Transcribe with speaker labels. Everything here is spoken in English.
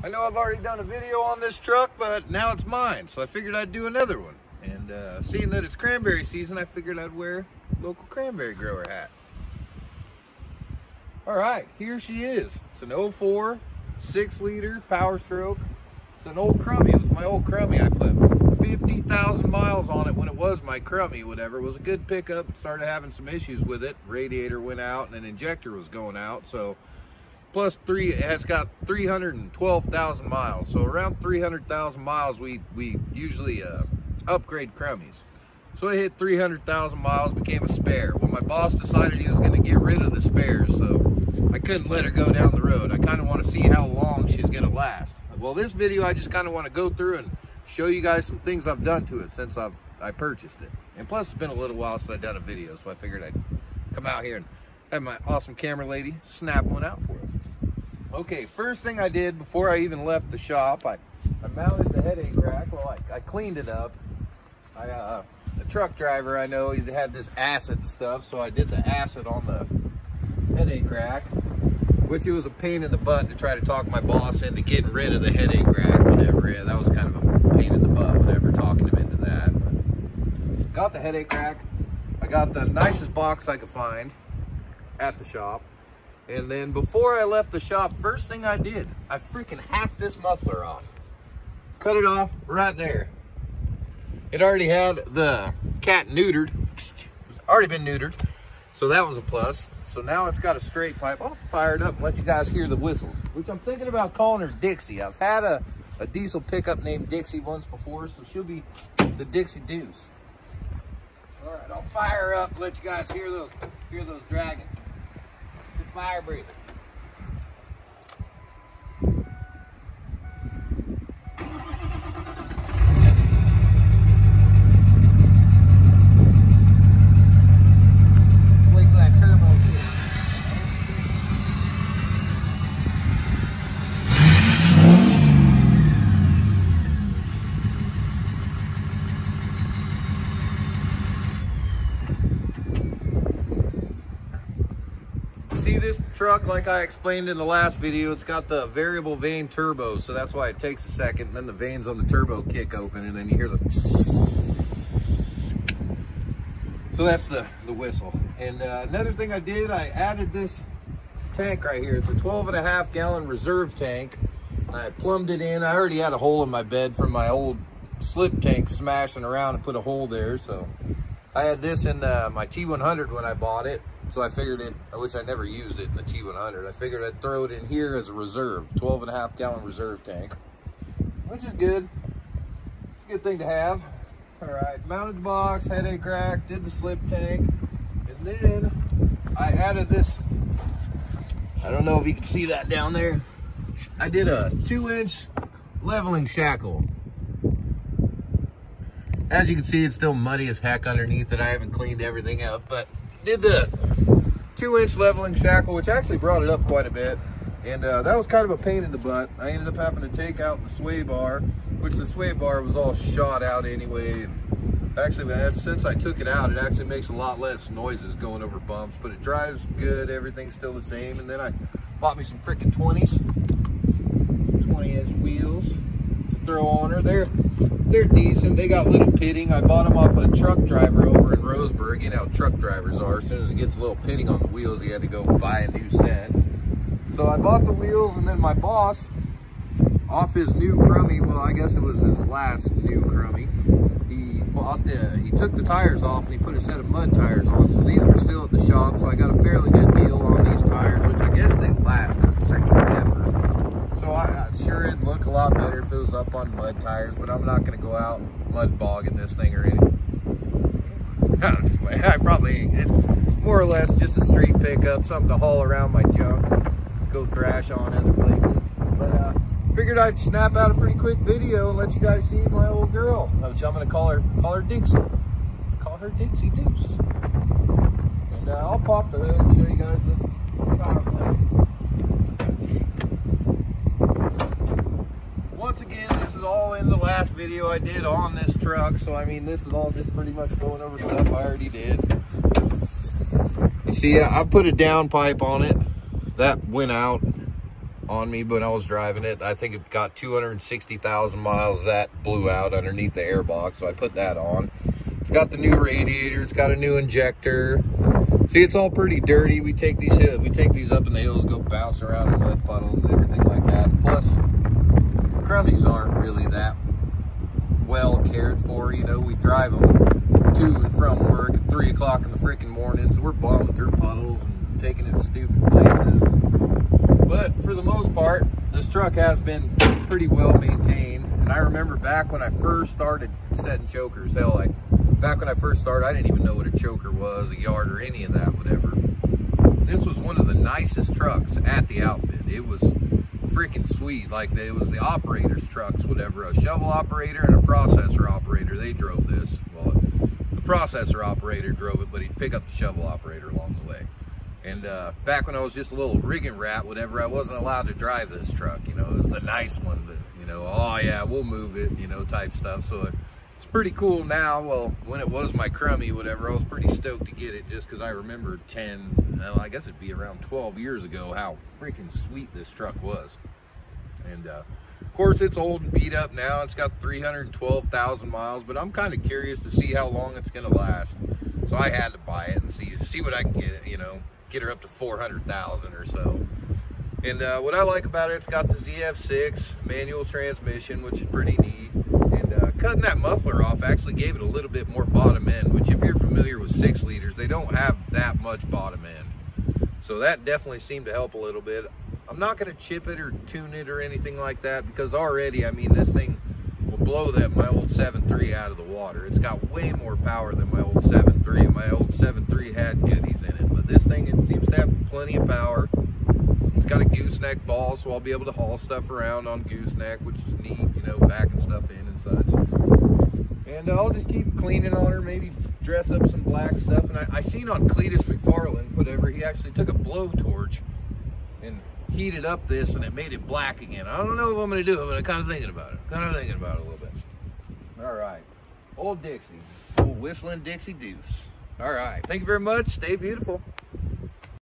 Speaker 1: I know I've already done a video on this truck, but now it's mine, so I figured I'd do another one. And seeing that it's cranberry season, I figured I'd wear a local cranberry grower hat. All right, here she is. It's an 04 6-liter Powerstroke. It's an old crummy. It was my old crummy. I put 50,000 miles on it when it was my crummy, whatever. It was a good pickup. Started having some issues with it. Radiator went out and an injector was going out. So plus it has got 312,000 miles. So around 300,000 miles, we usually upgrade crummies. So I hit 300,000 miles, became a spare. Well, my boss decided he was going to get rid of the spares, so I couldn't let her go down the road. I kind of want to see how long she's going to last. Well, this video, I just kind of want to go through and show you guys some things I've done to it since I purchased it. And plus, it's been a little while since I've done a video, so I figured I'd come out here and have my awesome camera lady snap one out for us. Okay, first thing I did before I even left the shop, I mounted the headache rack. Well, I cleaned it up. The truck driver, I know, he had this acid stuff, so I did the acid on the headache rack, which it was a pain in the butt to try to talk my boss into getting rid of the headache rack, whatever. Yeah, that was kind of a pain in the butt, whatever, talking him into that. But got the headache rack. I got the nicest box I could find at the shop. And then before I left the shop, first thing I did, I freaking hacked this muffler off. Cut it off right there. It already had the cat neutered. It's already been neutered. So that was a plus. So now it's got a straight pipe. I'll fire it up and let you guys hear the whistle, which I'm thinking about calling her Dixie. I've had a diesel pickup named Dixie once before, so she'll be the Dixie Deuce. All right, I'll fire her up and let you guys hear those dragons. Good fire breather. See this truck, like I explained in the last video, it's got the variable vane turbo, so that's why it takes a second, and then the vanes on the turbo kick open, and then you hear the so that's the whistle. And another thing I did, I added this tank right here. It's a 12.5 gallon reserve tank. I plumbed it in. I already had a hole in my bed from my old slip tank smashing around and put a hole there, so I had this in my T100 when I bought it. So I figured I wish I never used it in the T100. I figured I'd throw it in here as a reserve, 12.5 gallon reserve tank, which is good. It's a good thing to have. All right, mounted the box, headache rack, did the slip tank, and then I added this. I don't know if you can see that down there. I did a 2-inch leveling shackle. As you can see, it's still muddy as heck underneath it. I haven't cleaned everything up, but did the 2-inch leveling shackle, which actually brought it up quite a bit. And that was kind of a pain in the butt. I ended up having to take out the sway bar, which the sway bar was all shot out anyway. And actually, since I took it out, it actually makes a lot less noises going over bumps, but it drives good. Everything's still the same. And then I bought me some freaking 20s, some 20-inch wheels to throw on her. They're decent. They got little pitting. I bought them off a truck driver over in Roseburg. You know how truck drivers are. As soon as it gets a little pitting on the wheels, you had to go buy a new set. So I bought the wheels, and then my boss, off his new crummy, well, I guess it was his last new crummy, he took the tires off and he put a set of mud tires on. So these were still at the shop, so I got a fairly good deal on these tires, which I guess they last for freaking ever. So I'm sure it'd look a lot better if it was up on mud tires, but I'm not going to go out mud bogging this thing or anything. I probably ain't. It's more or less just a street pickup, something to haul around my junk, go thrash on other places. But figured I'd snap out a pretty quick video and let you guys see my old girl, which I'm going to call her Dixie. Call her Dixie Deuce. And I'll pop the hood and show you guys the power plant. Once again, this is all in the last video I did on this truck, so I mean this is all just pretty much going over stuff I already did. You see, I put a down pipe on it. That went out. on me when I was driving it. I think it got 260,000 miles. That blew out underneath the airbox, so I put that on. It's got the new radiator. It's got a new injector. See, it's all pretty dirty. We take these up in the hills, go bounce around in mud puddles and everything like that. Plus, crummies aren't really that well cared for. You know, we drive them to and from work at 3 o'clock in the freaking morning, so we're blowing through puddles and taking it to stupid places. But for the most part, this truck has been pretty well maintained. And I remember back when I first started setting chokers, hell, back when I first started, I didn't even know what a choker was, a yard, or any of that, whatever. This was one of the nicest trucks at the outfit. It was freaking sweet. Like, it was the operator's trucks, whatever. A shovel operator and a processor operator, they drove this. Well, the processor operator drove it, but he'd pick up the shovel operator along the way. And back when I was just a little rigging rat, whatever, I wasn't allowed to drive this truck. You know, it was the nice one, but, you know, oh yeah, we'll move it, you know, type stuff. So it's pretty cool now. Well, when it was my crummy, whatever, I was pretty stoked to get it just because I remember 10, well, I guess it'd be around 12 years ago, how freaking sweet this truck was. And of course, it's old and beat up now. It's got 312,000 miles, but I'm kind of curious to see how long it's going to last. So I had to buy it and see what I can get, you know, get her up to 400,000 or so. And what I like about it, it's got the ZF6 manual transmission, which is pretty neat. And cutting that muffler off actually gave it a little bit more bottom end, which if you're familiar with 6 liters, they don't have that much bottom end. So that definitely seemed to help a little bit. I'm not going to chip it or tune it or anything like that, because already, I mean, this thing will blow my old 7.3 out of the water. It's got way more power than my old 7.3, and my old 7.3 had goodies in it. But this thing, it seems to have plenty of power. It's got a gooseneck ball, so I'll be able to haul stuff around on gooseneck, which is neat, you know, backing stuff in and such. And I'll just keep cleaning on her, maybe dress up some black stuff. And I seen on Cletus McFarland, whatever, he actually took a blowtorch and heated up this, and it made it black again. I don't know if I'm going to do it, but I'm kind of thinking about it. A little bit. All right. Old Dixie. Old Whistling Dixie Deuce. All right. Thank you very much. Stay beautiful.